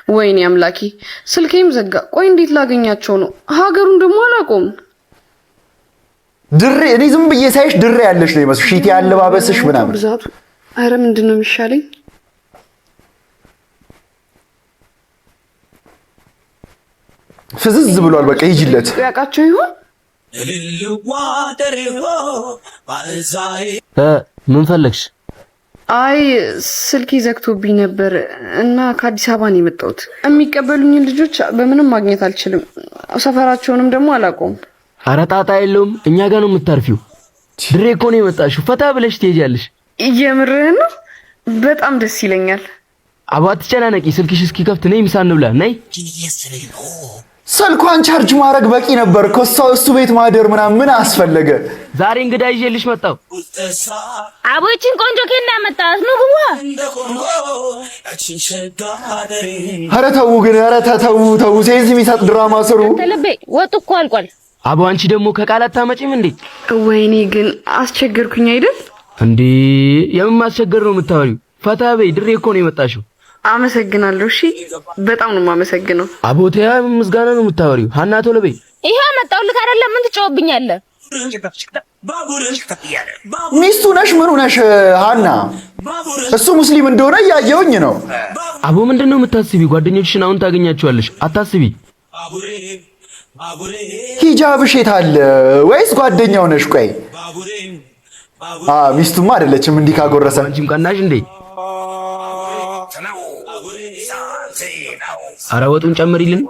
ወይኔ አምላኬ ስልኬም ዘጋ። ቆይ እንዴት ላገኛቸው ነው? ሀገሩን ደግሞ አላውቀውም። ድሬ እኔ ዝም ብዬ ሳይሽ ድሬ ያለሽ ነው ይመስል ሺቲ ያለባበስሽ ምናምን ብዛቱ። አረ ምንድነው የሚሻለኝ? ፍዝዝ ብሏል። በቃ ሂጂለት። ያውቃቸው ይሆን? ምን ፈለግሽ? አይ ስልኬ ዘግቶብኝ ነበር እና ከአዲስ አበባ ነው የመጣሁት። የሚቀበሉኝን ልጆች በምንም ማግኘት አልችልም። ሰፈራቸውንም ደግሞ አላውቀውም። ኧረ ጣጣ የለውም፣ እኛ ጋር ነው የምታርፊው። ድሬ እኮ ነው የመጣሽው፣ ፈታ ብለሽ ትሄጃለሽ። የምርህን ነው? በጣም ደስ ይለኛል። አባ አትጨናነቂ፣ ስልክሽ እስኪከፍት ነይ፣ ምሳ እንብላ። ነይ። ስልኳን ቻርጅ ማድረግ በቂ ነበር እኮ እሱ ቤት ማደር ምናምን ምን አስፈለገ? ዛሬ እንግዳ ይዤልሽ መጣሁ። አቦችን ቆንጆ ከና መጣት ነው ግዋ። ኧረ ተው ግን፣ ኧረ ተው ሴንስ የሚሰጥ ድራማ ስሩ። ተለበ ወጡ እኮ አልቋል። አቦ አንቺ ደግሞ ከቃላት ታመጪም እንዴ? ወይኔ ግን አስቸገርኩኝ አይደል? እንዴ የምን ማስቸገር ነው የምታወሪው? ፈታ በይ፣ ድሬ እኮ ነው የመጣሽው። አመሰግናለሁ። እሺ በጣም ነው የማመሰግነው። አቦቴያ ምስጋና ነው የምታወሪው። ሀና ቶሎ በይ። ይሄ መጣሁልህ አይደለም? ምን ትጮህብኛለህ? ሚስቱ ነሽ ምኑ ነሽ ሀና? እሱ ሙስሊም እንደሆነ እያየሁኝ ነው። አቦ ምንድነው የምታስቢ? ጓደኞችሽን አሁን ታገኛቸዋለሽ፣ አታስቢ። ሂጃብሽ የት አለ? ወይስ ጓደኛው ነሽ? ቆይ ሚስቱማ አይደለችም። እንዲህ ካጎረሰ አንቺም ቀናሽ እንዴ? ኧረ ወጡን ጨምሪልን።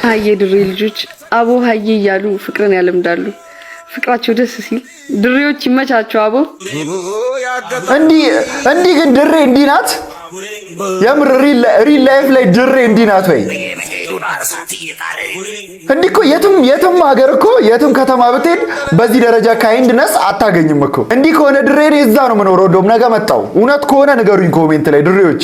ሀዬ ድሬ ልጆች አቦ ሀዬ እያሉ ፍቅርን ያለምዳሉ። ፍቅራቸው ደስ ሲል ድሬዎች ይመቻቸው። አቦ እንዲህ ግን ድሬ እንዲህ ናት? የምር ሪል ላይፍ ላይ ድሬ እንዲህ ናት ወይ? እንዲህ እኮ የትም ሀገር እኮ የትም ከተማ ብትሄድ በዚህ ደረጃ ካይንድነስ አታገኝም እኮ። እንዲህ ከሆነ ድሬ እኔ እዛ ነው የምኖረው። እንደውም ነገ መጣሁ። እውነት ከሆነ ንገሩኝ ኮሜንት ላይ ድሬዎች።